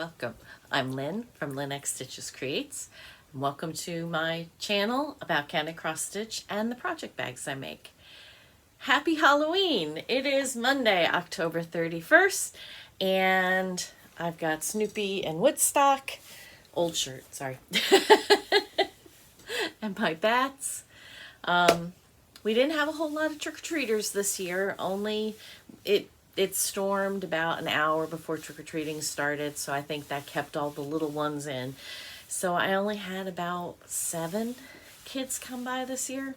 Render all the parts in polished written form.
welcome. I'm Lynn from Lynn X Stitches Creates. And welcome to my channel about Canada Crossstitch and the project bags I make. Happy Halloween! It is Monday, October 31st, and I've got Snoopy and Woodstock, old shirt, sorry, and my bats. We didn't have a whole lot of trick-or-treaters this year, only it stormed about an hour before trick-or-treating started, so I think that kept all the little ones in. So I only had about 7 kids come by this year.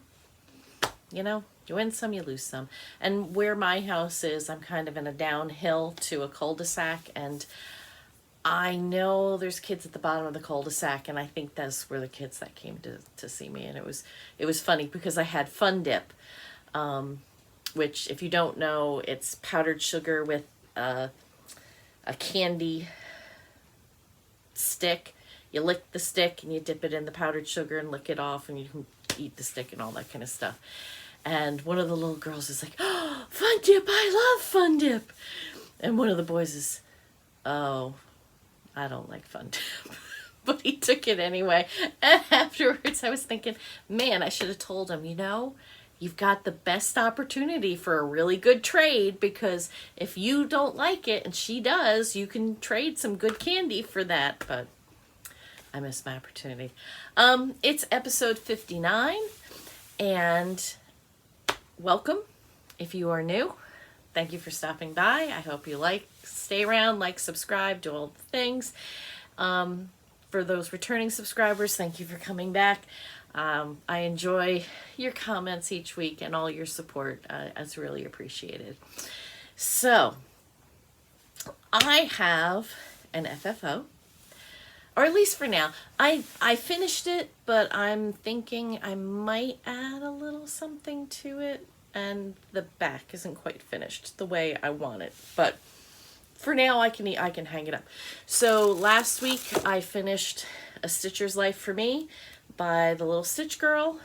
You know, you win some, you lose some. And where my house is, I'm kind of in a downhill to a cul-de-sac, and I know there's kids at the bottom of the cul-de-sac, and I think that's where the kids that came to see me. And it was funny because I had Fun Dip, which, if you don't know, it's powdered sugar with a candy stick. You lick the stick and you dip it in the powdered sugar and lick it off, and you can eat the stick and all that kind of stuff. And one of the little girls is like, "Oh, Fun Dip, I love Fun Dip." And one of the boys is, "Oh, I don't like Fun Dip." But he took it anyway. And afterwards I was thinking, man, I should have told him, you know, you've got the best opportunity for a really good trade, because if you don't like it and she does, you can trade some good candy for that. But I missed my opportunity. It's episode 59, and welcome if you are new. Thank you for stopping by. I hope you stay around, subscribe, do all the things. For those returning subscribers, thank you for coming back. I enjoy your comments each week, and all your support. It's really appreciated. So, I have an FFO, or at least for now. I finished it, but I'm thinking I might add a little something to it, and the back isn't quite finished the way I want it. But for now, I can hang it up. So last week I finished A Stitcher's Life for Me by the Little Stitch Girl,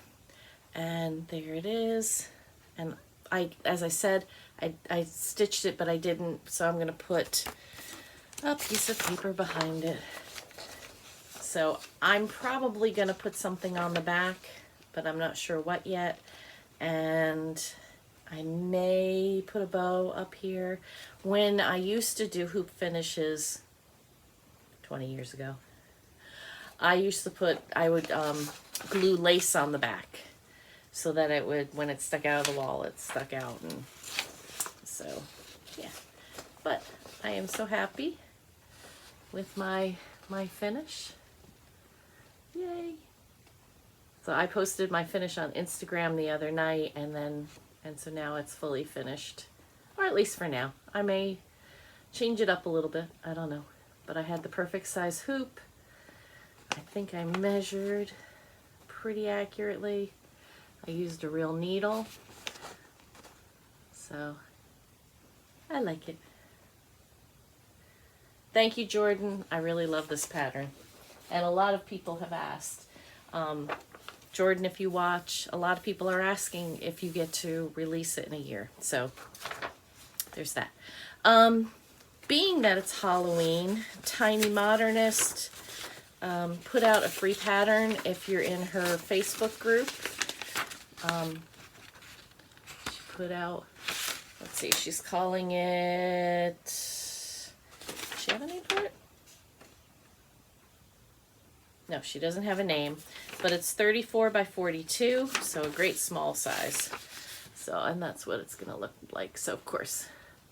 and there it is. And as I said, I stitched it, but I didn't, so I'm gonna put a piece of paper behind it. So I'm probably gonna put something on the back, but I'm not sure what yet. And I may put a bow up here. When I used to do hoop finishes 20 years ago, I would glue lace on the back so that it would, when it stuck out of the wall, it stuck out. And so, yeah. But I am so happy with my finish. Yay. So I posted my finish on Instagram the other night, and so now it's fully finished, or at least for now. I may change it up a little bit, I don't know. But I had the perfect size hoop. I think I measured pretty accurately. I used a real needle. So I like it. Thank you, Jordan. I really love this pattern. And a lot of people have asked. Jordan, if you watch, a lot of people are asking if you get to release it in a year. So there's that. Being that it's Halloween, Tiny Modernist put out a free pattern if you're in her Facebook group. She put out, let's see, she's calling it, does she have a name for it? No, she doesn't have a name, but it's 34 by 42, so a great small size. So, and that's what it's gonna look like. So of course,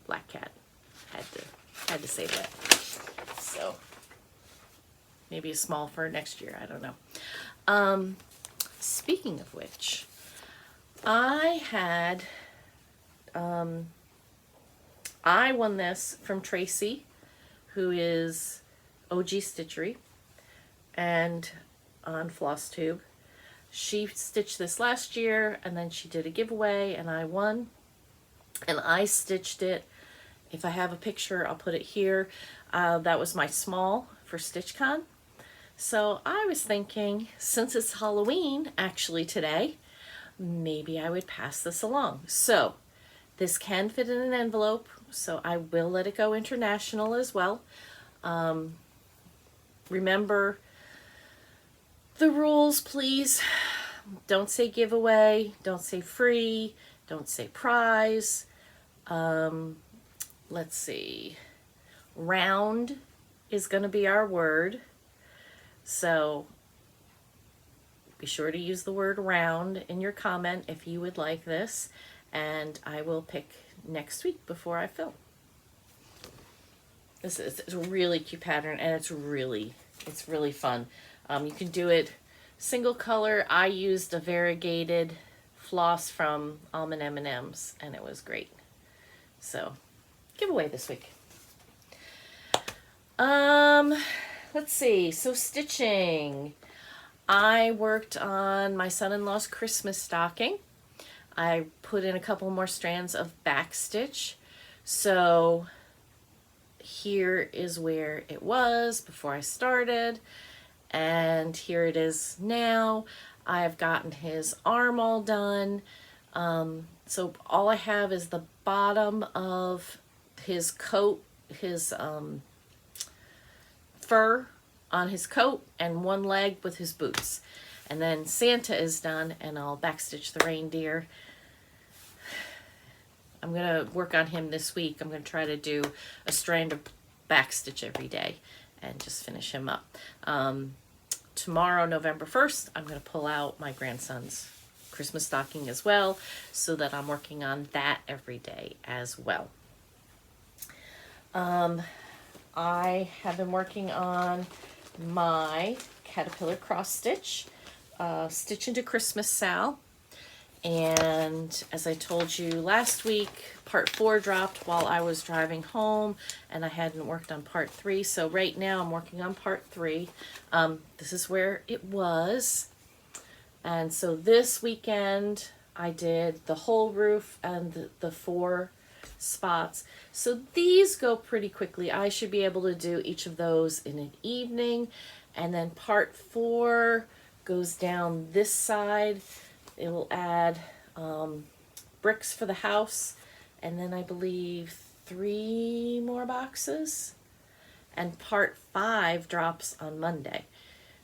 Black Cat had to say that. So maybe a small for next year, I don't know. Speaking of which, I won this from Tracy, who is OG Stitchery, and on Flosstube. She stitched this last year, and then she did a giveaway, and I won. And I stitched it. If I have a picture, I'll put it here. That was my small for StitchCon. So I was thinking, since it's Halloween actually today, maybe I would pass this along. So this can fit in an envelope, so I will let it go international as well. remember the rules, please. Don't say giveaway, don't say free, don't say prize. Let's see. Round is going to be our word. So be sure to use the word round in your comment if you would like this. And I will pick next week before I film. This is a really cute pattern, and it's really fun. You can do it single color. I used a variegated floss from Almond M&M's, and it was great. So, giveaway this week. Let's see. So, stitching. I worked on my son-in-law's Christmas stocking. I put in a couple more strands of back stitch. So, here is where it was before I started, and here it is now. I've gotten his arm all done. So all I have is the bottom of his coat, his fur on his coat, and one leg with his boots. And then Santa is done, and I'll backstitch the reindeer. I'm going to work on him this week. I'm going to try to do a strand of backstitch every day and just finish him up. Tomorrow, November 1st, I'm going to pull out my grandson's Christmas stocking as well, so that I'm working on that every day as well. I have been working on my Caterpillar cross stitch, Stitch into Christmas Sal. And as I told you last week, part 4 dropped while I was driving home, and I hadn't worked on part 3. So right now I'm working on part 3. This is where it was. And so this weekend I did the whole roof and the 4 spots. So these go pretty quickly. I should be able to do each of those in an evening. And then part 4 goes down this side. It will add bricks for the house, and then I believe 3 more boxes. And part 5 drops on Monday.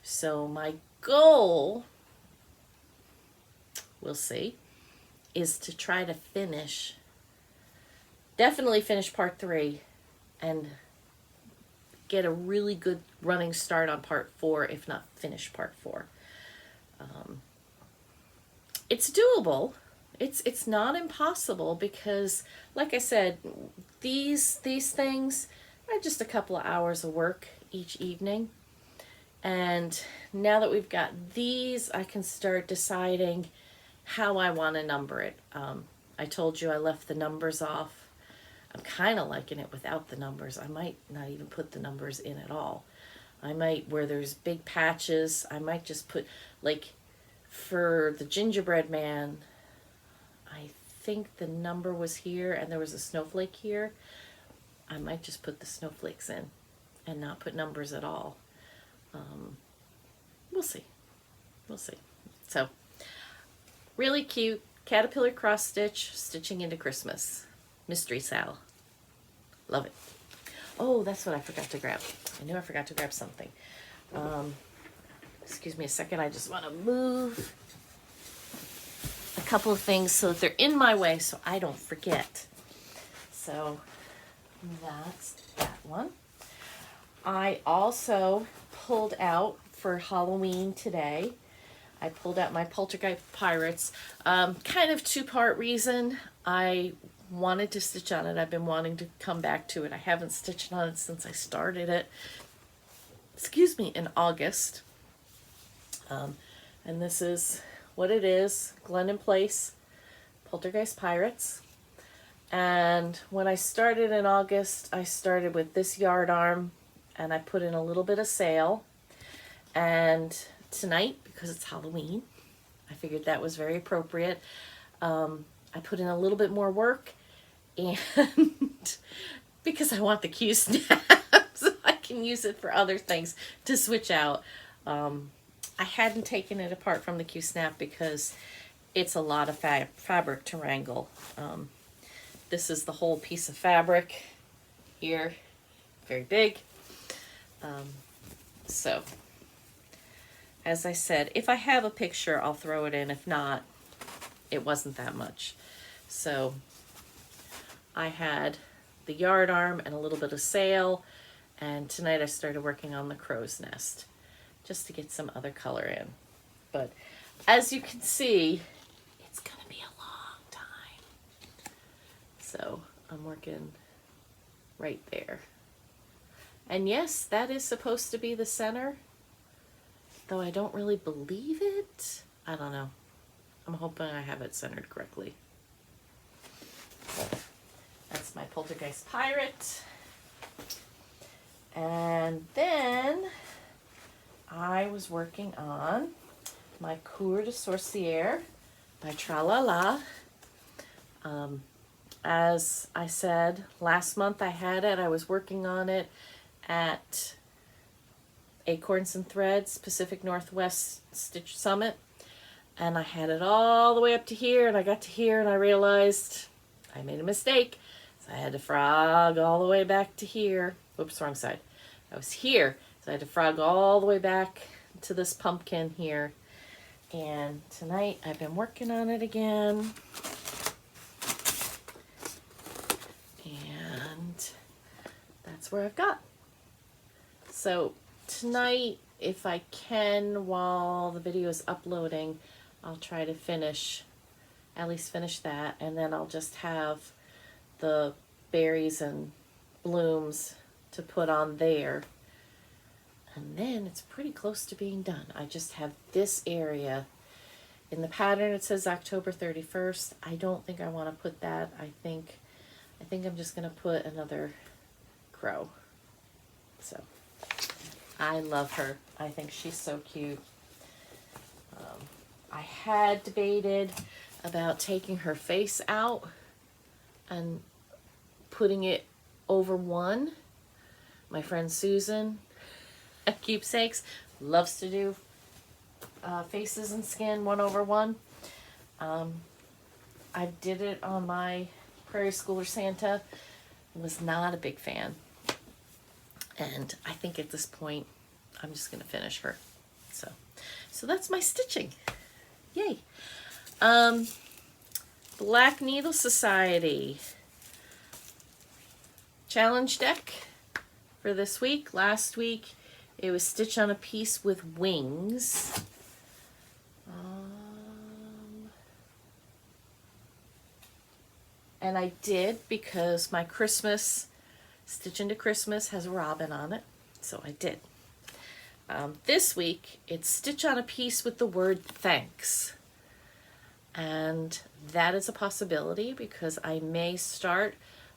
So my goal, we'll see, is to try to definitely finish part 3 and get a really good running start on part 4, if not finish part 4. It's doable. It's not impossible, because like I said, these things are just a couple of hours of work each evening. And now that we've got these, I can start deciding how I want to number it. I told you I left the numbers off. I'm kind of liking it without the numbers. I might not even put the numbers in at all. I might, where there's big patches, I might just put, like, for the gingerbread man, I think the number was here and there was a snowflake here. I might just put the snowflakes in and not put numbers at all. We'll see. We'll see. So, really cute Caterpillar cross stitch, stitching into Christmas. Mystery Sal. Love it. Oh, that's what I forgot to grab. I knew I forgot to grab something. Excuse me a second, I just want to move a couple of things so that they're in my way so I don't forget. So that's that one. I also pulled out for Halloween today. I pulled out my Poltergeist Pirates. Kind of 2-part reason. I wanted to stitch on it. I've been wanting to come back to it. I haven't stitched on it since I started it, excuse me, in August. And this is what it is, Glendon Place, Poltergeist Pirates. And when I started in August, I started with this yard arm, and I put in a little bit of sail. And tonight, because it's Halloween, I figured that was very appropriate. I put in a little bit more work, and because I want the Q snap, so I can use it for other things to switch out. I hadn't taken it apart from the Q snap because it's a lot of fabric to wrangle. This is the whole piece of fabric here, very big. So, as I said, if I have a picture, I'll throw it in. If not, it wasn't that much. So, I had the yard arm and a little bit of sail, and tonight I started working on the crow's nest, just to get some other color in. But as you can see, it's gonna be a long time. So I'm working right there. And yes, that is supposed to be the center, though I don't really believe it. I don't know. I'm hoping I have it centered correctly. But that's my Poltergeist pirate. And then I was working on my Couer de Sorciere by Tralala. As I said, last month I had it. I was working on it at Acorns and Threads Pacific Northwest Stitch Summit. And I had it all the way up to here, and I got to here and I realized I made a mistake. So I had to frog all the way back to here. Whoops, wrong side. I was here, so I had to frog all the way back to this pumpkin here. And tonight I've been working on it again. And that's where I've got. So tonight, if I can, while the video is uploading, I'll try to at least finish that. And then I'll just have the berries and blooms to put on there. And then it's pretty close to being done. I just have this area. In the pattern it says October 31st. I don't think I want to put that. I think I'm just going to put another crow. So I love her. I think she's so cute. I had debated about taking her face out and putting it over one. My friend Susan at Keepsakes loves to do faces and skin one over one. I did it on my Prairie Schooler Santa. Was not a big fan. And I think at this point, I'm just going to finish her. So that's my stitching. Yay. Black Needle Society challenge deck for this week. Last week, it was Stitch on a Piece with Wings. And I did because my Christmas, Stitch into Christmas, has a robin on it. So I did. This week, it's Stitch on a Piece with the word thanks. And that is a possibility because I may start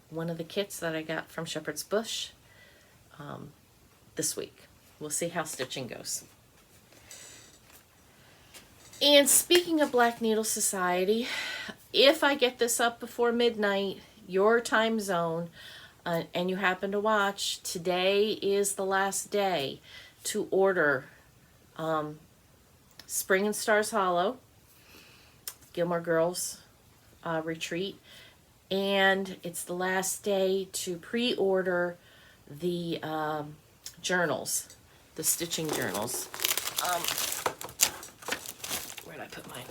one of the kits that I got from Shepherd's Bush this week. We'll see how stitching goes. And speaking of Black Needle Society, if I get this up before midnight, your time zone, and you happen to watch, today is the last day to order Spring and Stars Hollow, Gilmore Girls Retreat, and it's the last day to pre-order the journals, the stitching journals. Where did I put mine?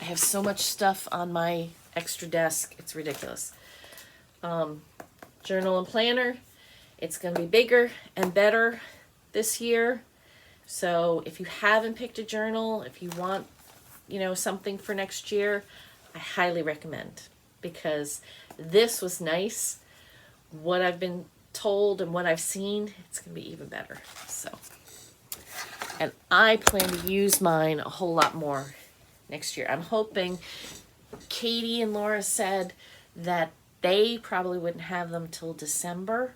I have so much stuff on my extra desk, it's ridiculous. Journal and planner, it's going to be bigger and better this year. So if you haven't picked a journal, if you want, something for next year, I highly recommend, because this was nice. What I've been told and what I've seen, it's going to be even better. So, and I plan to use mine a whole lot more next year. I'm hoping, Katie and Laura said that they probably wouldn't have them till December.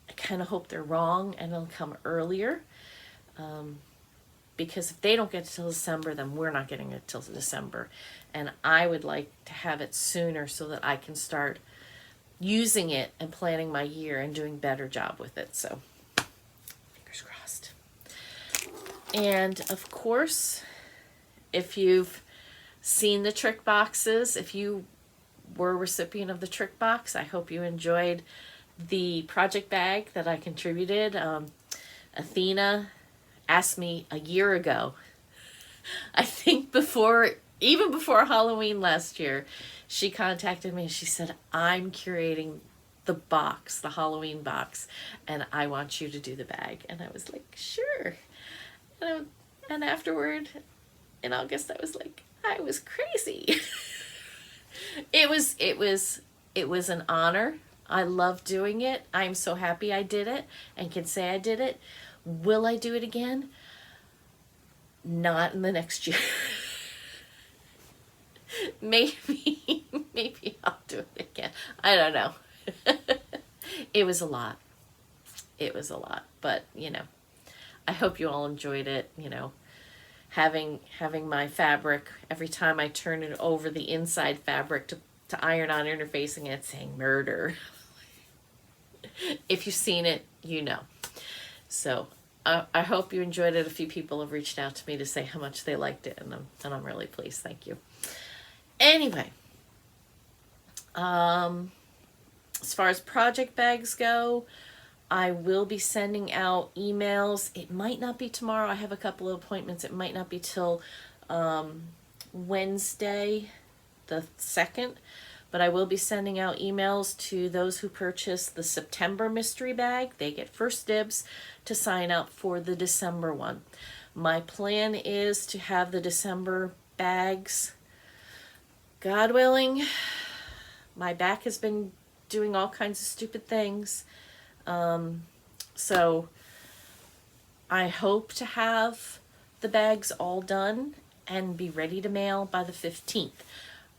I kind of hope they're wrong and it'll come earlier. Because if they don't get it till December, then we're not getting it till December. And I would like to have it sooner so that I can start using it and planning my year and doing a better job with it. So, fingers crossed. And of course, if you've seen the trick boxes, if you were a recipient of the trick box, I hope you enjoyed the project bag that I contributed. Athena asked me a year ago, I think even before Halloween last year, she contacted me and she said, I'm curating the box, the Halloween box, and I want you to do the bag. And I was like, sure. And afterward, in August, I was like, I was crazy. It was an honor. I love doing it. I'm so happy I did it and can say I did it. Will I do it again? Not in the next year. Maybe I'll do it again. I don't know. It was a lot. It was a lot, but I hope you all enjoyed it. Having my fabric, every time I turn it over the inside fabric to iron on, interfacing it, saying murder. If you've seen it, you know. So I hope you enjoyed it. A few people have reached out to me to say how much they liked it, and I'm really pleased. Thank you. Anyway, as far as project bags go, I will be sending out emails. It might not be tomorrow. I have a couple of appointments. It might not be till Wednesday the 2nd, but I will be sending out emails to those who purchase the September mystery bag. They get first dibs to sign up for the December one. My plan is to have the December bags, God willing. My back has been doing all kinds of stupid things. So I hope to have the bags all done and be ready to mail by the 15th.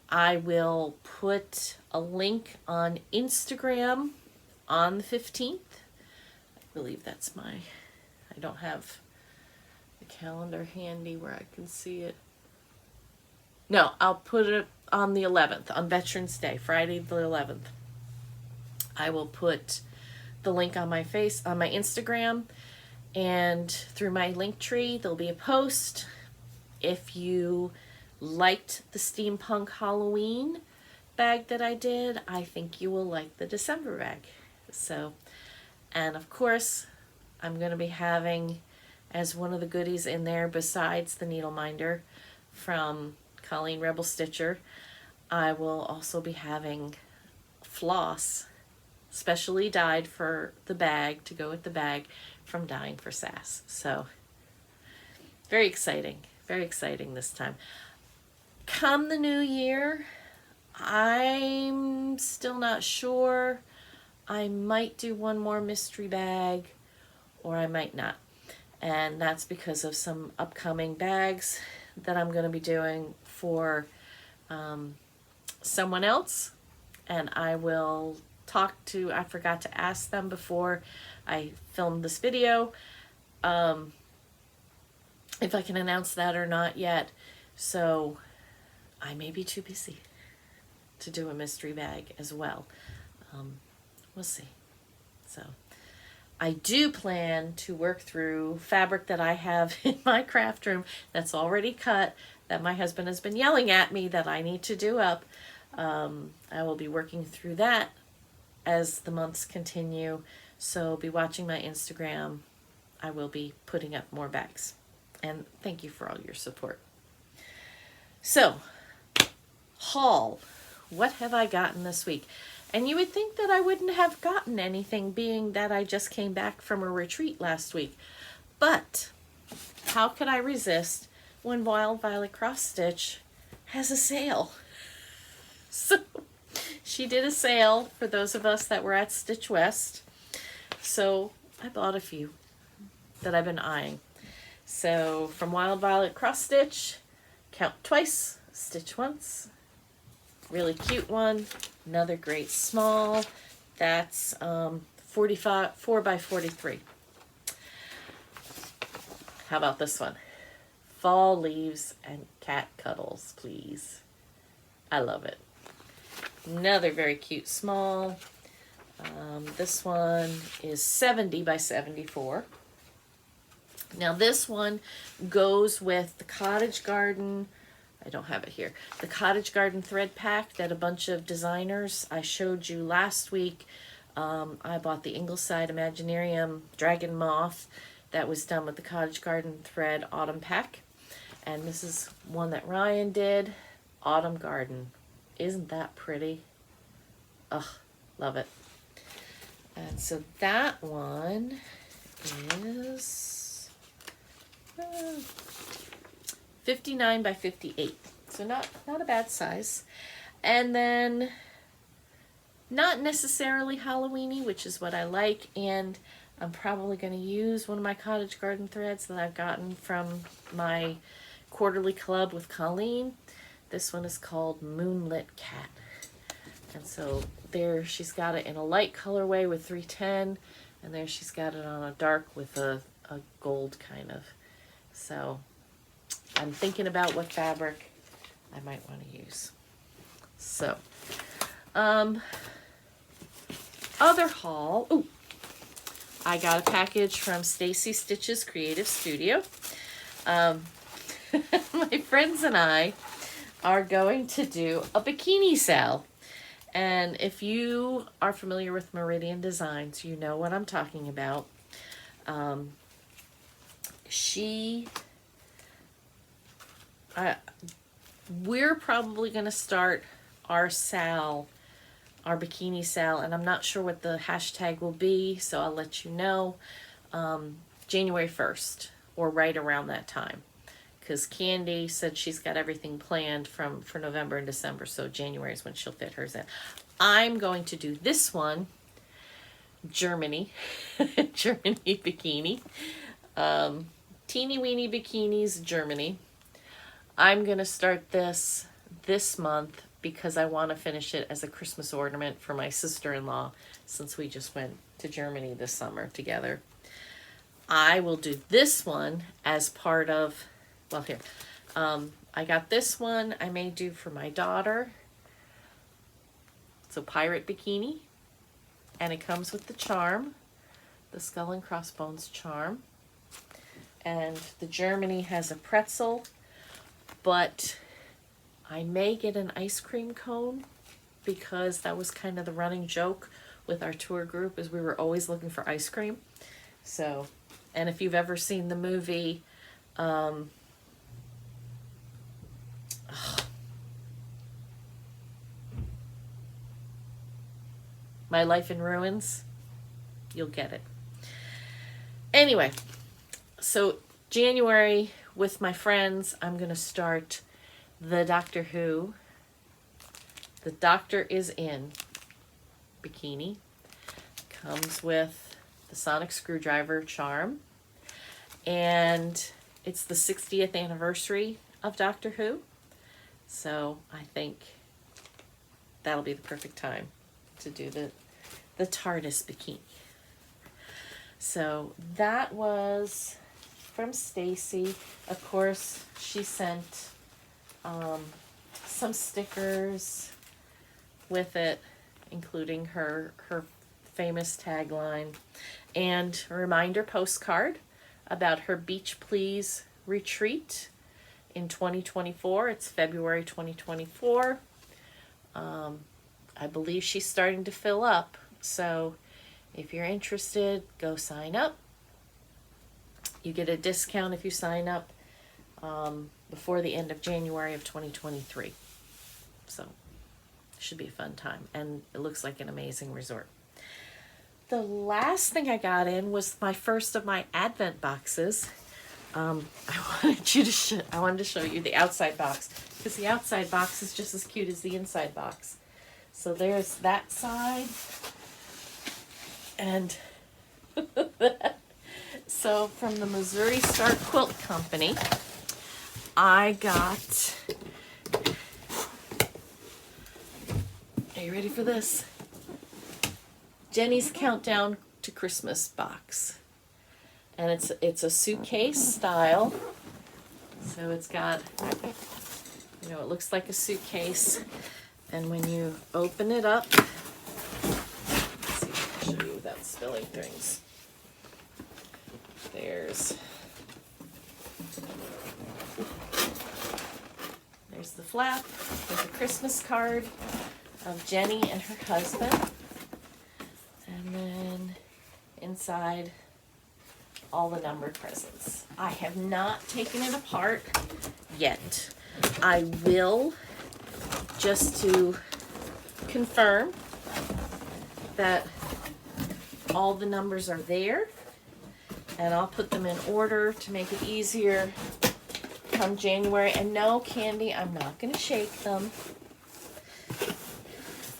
I will put a link on Instagram on the 15th. I believe that's I don't have the calendar handy where I can see it. No, I'll put it on the 11th, on Veterans Day, Friday the 11th. I will put the link on my Instagram, and through my link tree there'll be a post. If you liked the steampunk Halloween bag that I did, I think you will like the December bag. So, and of course I'm going to be having, as one of the goodies in there, besides the needle minder from Colleen Rebel Stitcher, I will also be having floss specially dyed for the bag, to go with the bag, from Dying for Sass. So very exciting this time. Come the new year, I'm still not sure. I might do one more mystery bag, or I might not. And that's because of some upcoming bags that I'm going to be doing for someone else. And I will I forgot to ask them before I filmed this video, if I can announce that or not yet. So I may be too busy to do a mystery bag as well. We'll see. So I do plan to work through fabric that I have in my craft room that's already cut, that my husband has been yelling at me that I need to do up. I will be working through that as the months continue. So be watching my Instagram. I will be putting up more bags. And thank you for all your support. So, haul. What have I gotten this week? And you would think that I wouldn't have gotten anything, being that I just came back from a retreat last week. But how could I resist when Wild Violet Crossstitch has a sale? So she did a sale for those of us that were at Stitch West. So I bought a few that I've been eyeing. So from Wild Violet Crossstitch, count twice, stitch once. Really cute one. Another great small. That's 4 by 43. How about this one? Fall leaves and cat cuddles, please. I love it. Another very cute small. This one is 70 by 74. Now this one goes with the Cottage Garden. I don't have it here. The Cottage Garden thread pack that a bunch of designers I showed you last week. I bought the Ingleside Imaginarium Dragon Moth that was done with the Cottage Garden Thread Autumn Pack. And this is one that Ryan did, Autumn Garden. Isn't that pretty? Ugh, love it. And so that one is 59 by 58. So not a bad size. And then not necessarily Halloween-y, which is what I like, and I'm probably going to use one of my Cottage Garden threads that I've gotten from my quarterly club with Colleen. This one is called Moonlit Cat. And so there she's got it in a light colorway with 310, and there she's got it on a dark with a gold kind of. So I'm thinking about what fabric I might want to use. So, other haul. Ooh, I got a package from Stacy Stitch's Creative Studio. My friends and I are going to do a bikini sale. And if you are familiar with Meridian Designs, you know what I'm talking about. We're probably going to start our sale, our bikini sale, and I'm not sure what the hashtag will be, so I'll let you know, January 1st, or right around that time. Because Candy said she's got everything planned for November and December, so January is when she'll fit hers in. I'm going to do this one, Germany, Germany bikini, teeny weeny bikinis, Germany. I'm going to start this month because I want to finish it as a Christmas ornament for my sister-in-law, since we just went to Germany this summer together. I will do this one as part of, well, here, I got this one I may do for my daughter. It's a pirate bikini, and it comes with the charm, the skull and crossbones charm. And the Germany has a pretzel, but I may get an ice cream cone, because that was kind of the running joke with our tour group, is we were always looking for ice cream. So, and if you've ever seen the movie, My Life in Ruins, you'll get it. Anyway, so January with my friends, I'm going to start the Doctor Who, The Doctor Is In bikini. Comes with the sonic screwdriver charm, and it's the 60th anniversary of Doctor Who, so I think that'll be the perfect time to do the TARDIS bikini. So that was from Stacy. Of course, she sent some stickers with it, including her famous tagline, and a reminder postcard about her Beach Please retreat in 2024. It's February 2024. I believe she's starting to fill up, so if you're interested, go sign up. You get a discount if you sign up before the end of January of 2023. So it should be a fun time, and it looks like an amazing resort. The last thing I got in was my first of my Advent boxes. I wanted to show you the outside box, because the outside box is just as cute as the inside box. So there's that side, and so from the Missouri Star Quilt Company, I got, are you ready for this? Jenny's Countdown to Christmas box. And it's a suitcase style. So it's got, you know, it looks like a suitcase. And when you open it up, let's see if I can show you without spilling things. There's the flap. There's a Christmas card of Jenny and her husband. And then inside all the numbered presents. I have not taken it apart yet. I will, just to confirm that all the numbers are there, and I'll put them in order to make it easier come January. And no, Candy, I'm not going to shake them.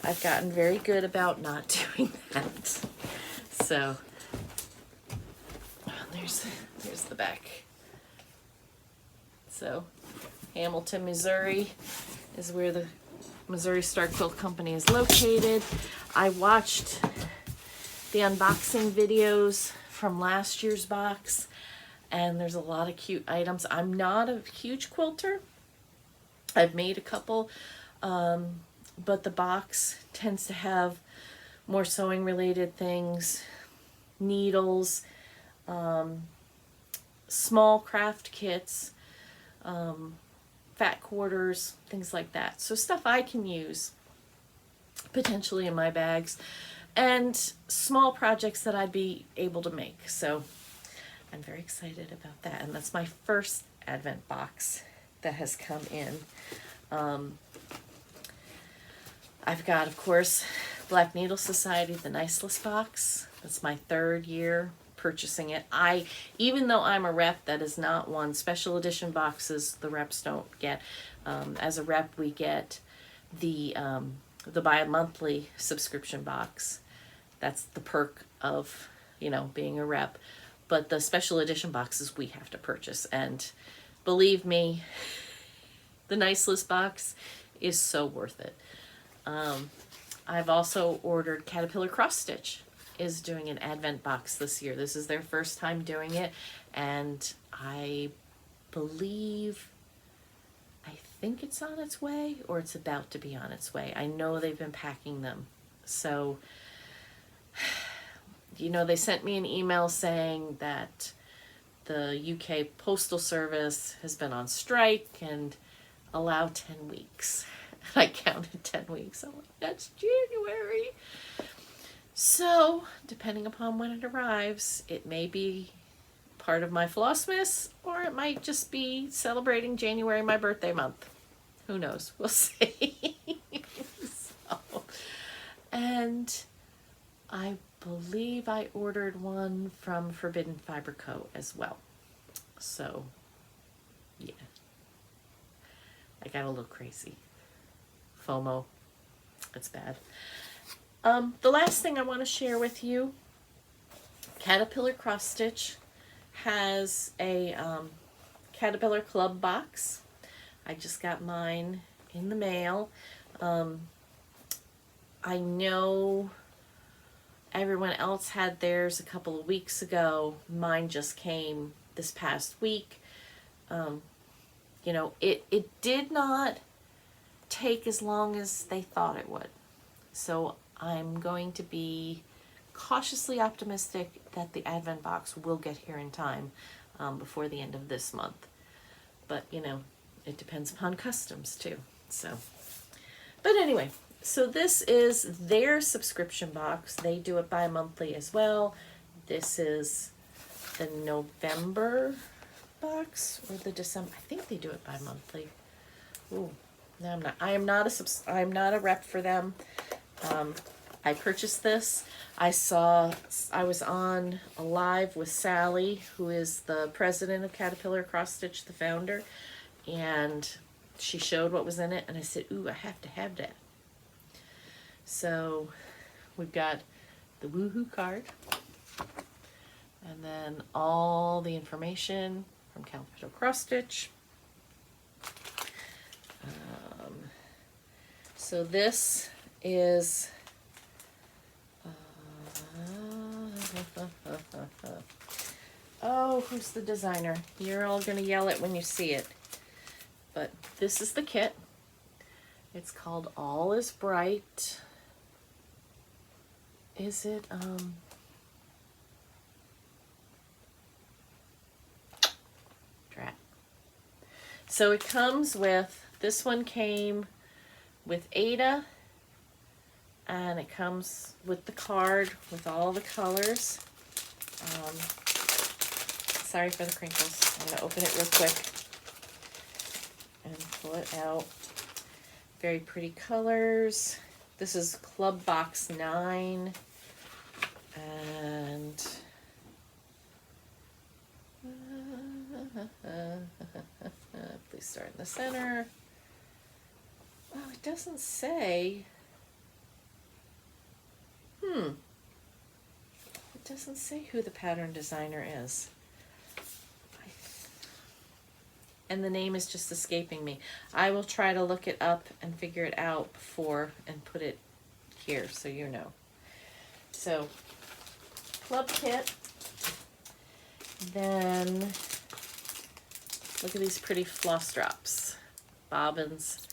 I've gotten very good about not doing that. So, there's the back. So, Hamilton, Missouri is where the Missouri Star Quilt Company is located. I watched the unboxing videos from last year's box, and there's a lot of cute items. I'm not a huge quilter. I've made a couple, but the box tends to have more sewing related things, needles, small craft kits, fat quarters, things like that. So stuff I can use potentially in my bags, and small projects that I'd be able to make. So I'm very excited about that. And that's my first Advent box that has come in. I've got, of course, Black Needle Society, the Nice List box. That's my third year purchasing it. Even though I'm a rep, that is not one. Special edition boxes the reps don't get. As a rep, we get the bi-monthly subscription box. That's the perk of, being a rep. But the special edition boxes we have to purchase. And believe me, the Nice List box is so worth it. I've also ordered Caterpillar Crossstitch is doing an Advent box this year. This is their first time doing it, and I think it's on its way, or it's about to be on its way. I know they've been packing them. So, they sent me an email saying that the UK Postal Service has been on strike and allow 10 weeks. I counted 10 weeks. I'm like, that's January. So, depending upon when it arrives, it may be part of my Flossmas, or it might just be celebrating January, my birthday month. Who knows? We'll see. And I believe I ordered one from Forbidden Fiber Co. as well. So, yeah. I got a little crazy. FOMO. It's bad. The last thing I want to share with you, Caterpillar Crossstitch has a Caterpillar Club box. I just got mine in the mail. I know everyone else had theirs a couple of weeks ago. Mine just came this past week. It did not take as long as they thought it would. So I'm going to be cautiously optimistic that the Advent box will get here in time before the end of this month. But, it depends upon customs too. But anyway, so this is their subscription box. They do it bi-monthly as well. This is the November box or the December. I think they do it bi-monthly. Ooh, no, I'm not. I'm not a rep for them. I purchased this. I was on a live with Sally, who is the president of Caterpillar Crossstitch, the founder, and she showed what was in it, and I said, ooh, I have to have that. So we've got the Woohoo card, and then all the information from Caterpillar Crossstitch. So this is oh, who's the designer? You're all gonna yell it when you see it. But this is the kit. It's called All is Bright. Is it drat. So it comes with, this one came with Ada, and it comes with the card with all the colors. Sorry for the crinkles. I'm going to open it real quick and pull it out. Very pretty colors. This is Club Box 9. And please start in the center. Oh, it doesn't say. It doesn't say who the pattern designer is. And the name is just escaping me. I will try to look it up and figure it out before and put it here so you know. So, club kit. Then, look at these pretty floss drops. Bobbins.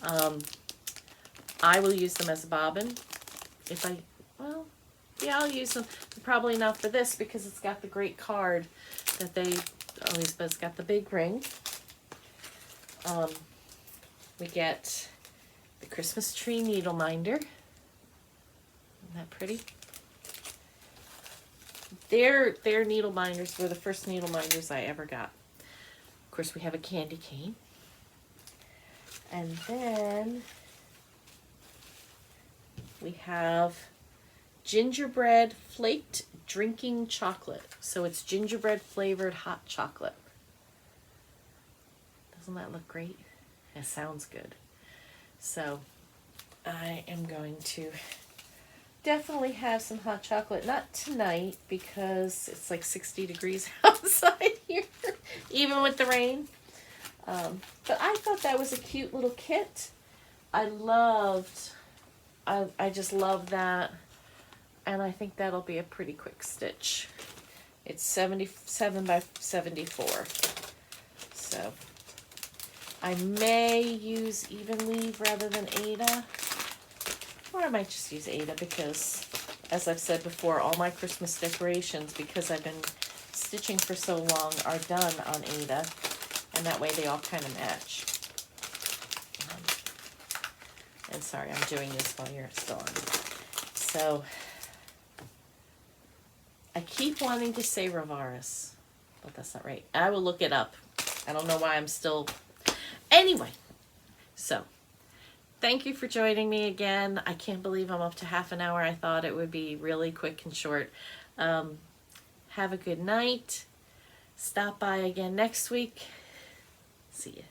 I will use them as a bobbin. I'll use them. Probably not for this because it's got the great card that they always, but it's got the big ring. We get the Christmas tree needle minder. Isn't that pretty? Their needle minders were the first needle minders I ever got. Of course, we have a candy cane. And then we have gingerbread flaked drinking chocolate. So it's gingerbread flavored hot chocolate. Doesn't that look great? It sounds good. So I am going to definitely have some hot chocolate. Not tonight because it's like 60 degrees outside here, even with the rain. But I thought that was a cute little kit. I just love that. And I think that'll be a pretty quick stitch. It's 77 by 74. So I may use even weave rather than Aida. Or I might just use Aida because, as I've said before, all my Christmas decorations, because I've been stitching for so long, are done on Aida. And that way they all kind of match. And sorry, I'm doing this while you're still on. So I keep wanting to say Ravaris, but that's not right. I will look it up. I don't know why I'm still... Anyway, so thank you for joining me again. I can't believe I'm up to half an hour. I thought it would be really quick and short. Have a good night. Stop by again next week. See ya.